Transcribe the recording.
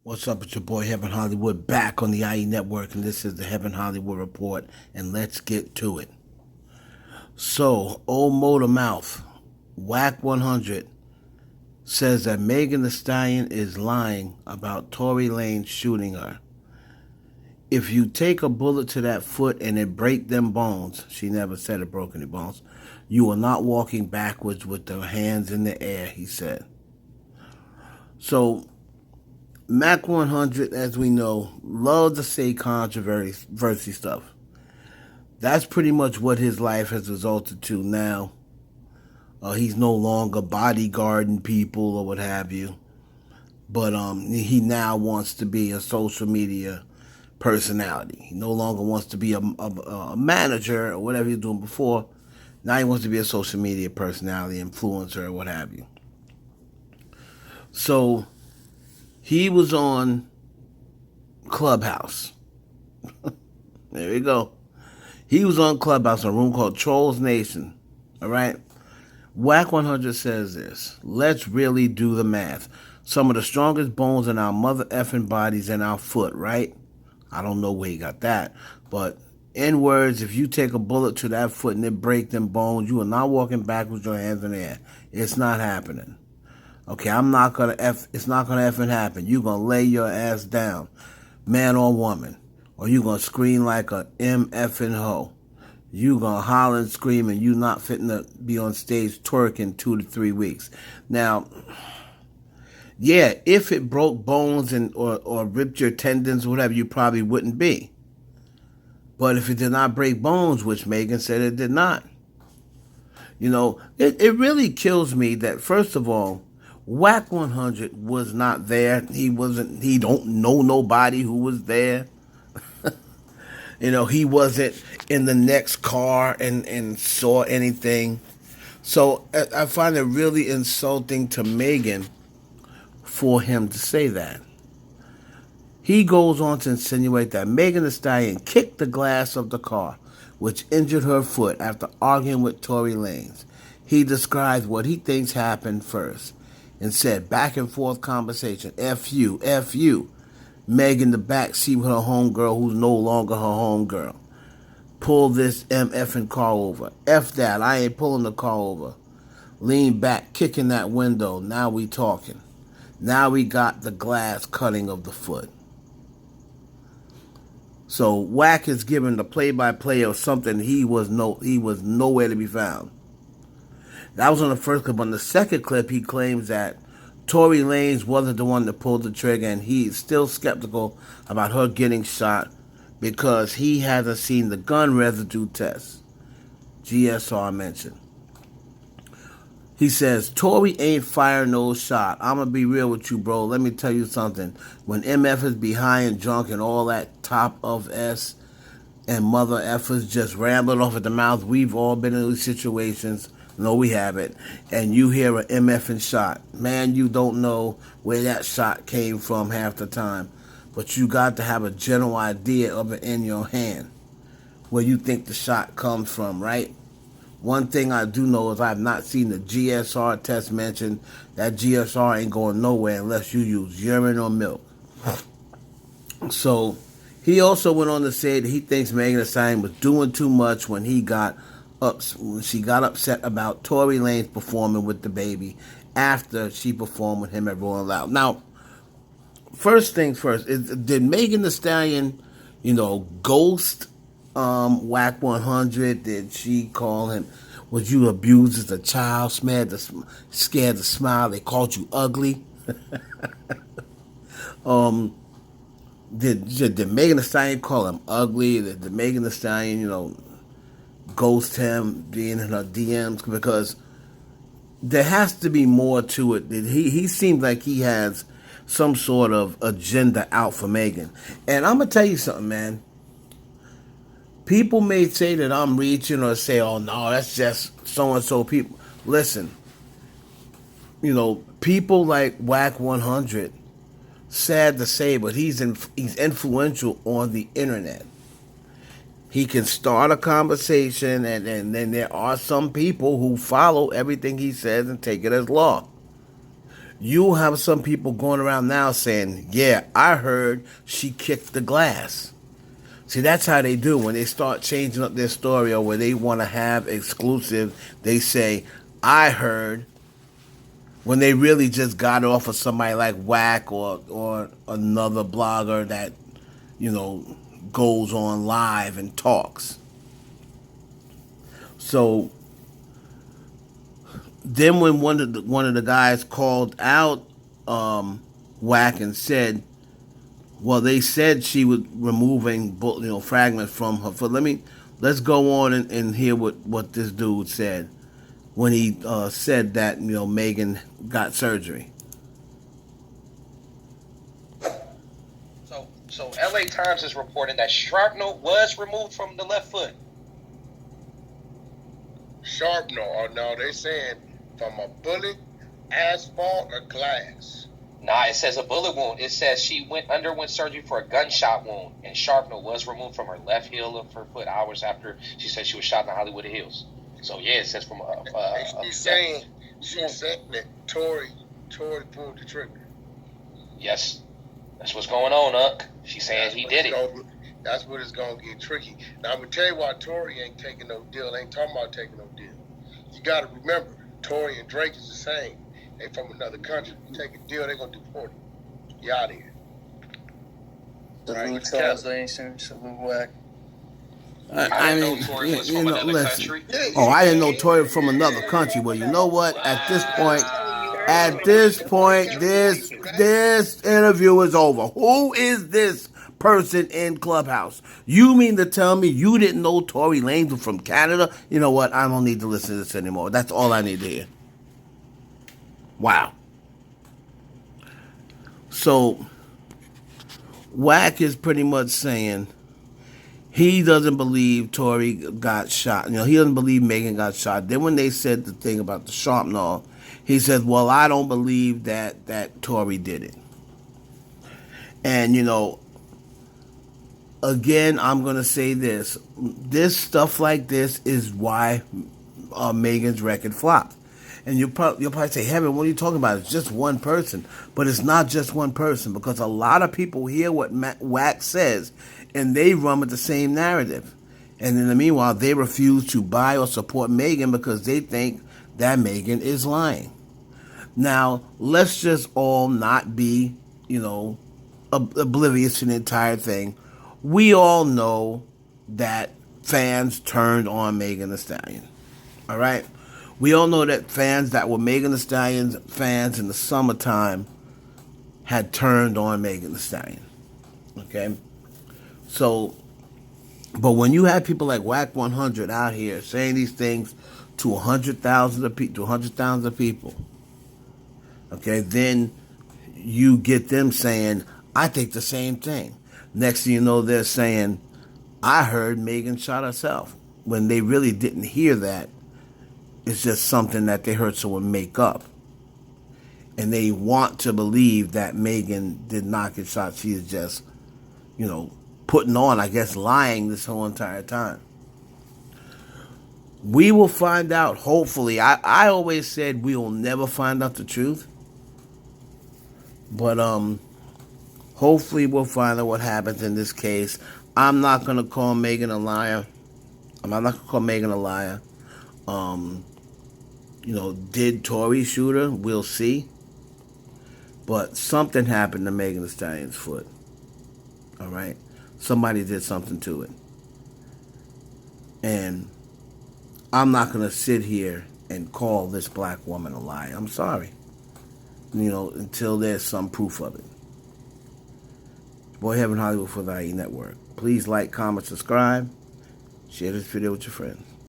What's up? It's your boy Heaven Hollywood back on the IE Network, and this is the Heaven Hollywood Report, and let's get to it. So, old Motor Mouth, Wack 100, says that Megan Thee Stallion is lying about Tory Lanez shooting her. If you take a bullet to that foot and it break them bones, she never said it broke any bones, you are not walking backwards with the hands in the air, he said. So, Mac 100, as we know, loves to say controversy stuff. That's pretty much what his life has resulted to now. He's no longer bodyguarding people or what have you. But he now wants to be a social media personality. He no longer wants to be a manager or whatever he was doing before. Now he wants to be a social media personality, influencer, or what have you. So he was on Clubhouse. There we go. He was on Clubhouse, a room called Trolls Nation. All right? Wack 100 says this. Let's really do the math. Some of the strongest bones in our mother effing bodies in our foot, right? I don't know where he got that. But in words, if you take a bullet to that foot and it break them bones, you are not walking back with your hands in the air. It's not happening. Okay, it's not gonna effing happen. You're gonna lay your ass down, man or woman, or you gonna scream like a MFing hoe. You gonna holler and scream, and you not fitting to be on stage twerking 2 to 3 weeks. Now, yeah, if it broke bones or ripped your tendons or whatever, you probably wouldn't be. But if it did not break bones, which Megan said it did not, it really kills me that, first of all, Wack 100 was not there. He don't know nobody who was there. He wasn't in the next car and saw anything. So I find it really insulting to Megan for him to say that. He goes on to insinuate that Megan Thee Stallion kicked the glass of the car, which injured her foot after arguing with Tory Lanez. He describes what he thinks happened first and said, back and forth conversation, F you, F you. Meg in the back seat with her homegirl who's no longer her homegirl. Pull this MFing car over. F that, I ain't pulling the car over. Lean back, kicking that window. Now we talking. Now we got the glass cutting of the foot. So Wack is giving the play-by-play of something he was nowhere to be found. That was on the first clip. On the second clip, he claims that Tory Lanez wasn't the one that pulled the trigger, and he's still skeptical about her getting shot because he hasn't seen the gun residue test. GSR mentioned. He says, Tory ain't firing no shot. I'm going to be real with you, bro. Let me tell you something. When MF is behind and drunk and all that top of S and mother effers just rambling off at the mouth, we've all been in those situations. No, we haven't. And you hear an MFing shot. Man, you don't know where that shot came from half the time. But you got to have a general idea of it in your hand, where you think the shot comes from, right? One thing I do know is I've not seen the GSR test mentioned. That GSR ain't going nowhere unless you use urine or milk. So he also went on to say that he thinks Megan Thee Stallion was doing too much when she got upset about Tory Lanez performing with the baby after she performed with him at Rolling Loud. Now, first things first, did Megan Thee Stallion, ghost Wack 100? Did she call him? Was you abused as a child? Scared to smile? They called you ugly? Did Megan Thee Stallion call him ugly? Did Megan Thee Stallion, ghost him being in her DMs? Because there has to be more to it. He seems like he has some sort of agenda out for Megan. And I'm going to tell you something, man. People may say that I'm reaching or say, oh, no, that's just so-and-so people. Listen, people like Wack 100, sad to say, but he's influential on the internet. He can start a conversation, and then there are some people who follow everything he says and take it as law. You have some people going around now saying, yeah, I heard she kicked the glass. See, that's how they do. When they start changing up their story or where they want to have exclusive, they say, I heard, when they really just got off of somebody like Wack or another blogger that, you know, goes on live and talks. So then when one of the guys called out Wack and said, well, they said she was removing fragments from her foot. Let's go on and hear what this dude said when he said that Megan got surgery. So LA Times is reporting that shrapnel was removed from the left foot. Shrapnel, or no, they saying from a bullet, asphalt, or glass. Nah, it says a bullet wound. It says she underwent surgery for a gunshot wound, and shrapnel was removed from her left heel of her foot hours after she said she was shot in the Hollywood Hills. So yeah, it says from she's saying that Tory pulled the trigger. Yes, that's what's going on, Unc. She's saying he did it. That's what it's gonna get tricky. Now I'm gonna tell you why Tory ain't taking no deal. Ain't talking about taking no deal. You gotta remember, Tory and Drake is the same. They from another country. You take a deal, they gonna deport you. You out of here. Salute Translation, salute Wack. I didn't know Tory was from another country. Oh, I didn't know Tory was from another country. Well, you know what? At this point, this interview is over. Who is this person in Clubhouse? You mean to tell me you didn't know Tory Lanez was from Canada? You know what? I don't need to listen to this anymore. That's all I need to hear. Wow. So, Wack is pretty much saying he doesn't believe Tory got shot. He doesn't believe Megan got shot. Then when they said the thing about the shrapnel, he says, well, I don't believe that Tory did it. And, again, I'm going to say this. This stuff like this is why Megan's record flopped. And you'll probably say, Heaven, what are you talking about? It's just one person. But it's not just one person, because a lot of people hear what Wack says and they run with the same narrative. And in the meanwhile, they refuse to buy or support Megan because they think that Megan is lying. Now, let's just all not be, oblivious to the entire thing. We all know that fans turned on Megan Thee Stallion. All right? We all know that fans that were Megan Thee Stallion's fans in the summertime had turned on Megan Thee Stallion. Okay? So, but when you have people like Wack 100 out here saying these things to 100,000 of people, okay, then you get them saying, I think the same thing. Next thing you know, they're saying, I heard Megan shot herself, when they really didn't hear that. It's just something that they heard someone make up. And they want to believe that Megan did not get shot. She is just, putting on, I guess, lying this whole entire time. We will find out, hopefully. I always said we will never find out the truth. But hopefully we'll find out what happens in this case. I'm not going to call Megan a liar. Did Tory shoot her? We'll see. But something happened to Megan Thee Stallion's foot. All right? Somebody did something to it. And I'm not going to sit here and call this black woman a liar. I'm sorry. Until there's some proof of it. Boy Heaven Hollywood for the IE Network. Please like, comment, subscribe. Share this video with your friends.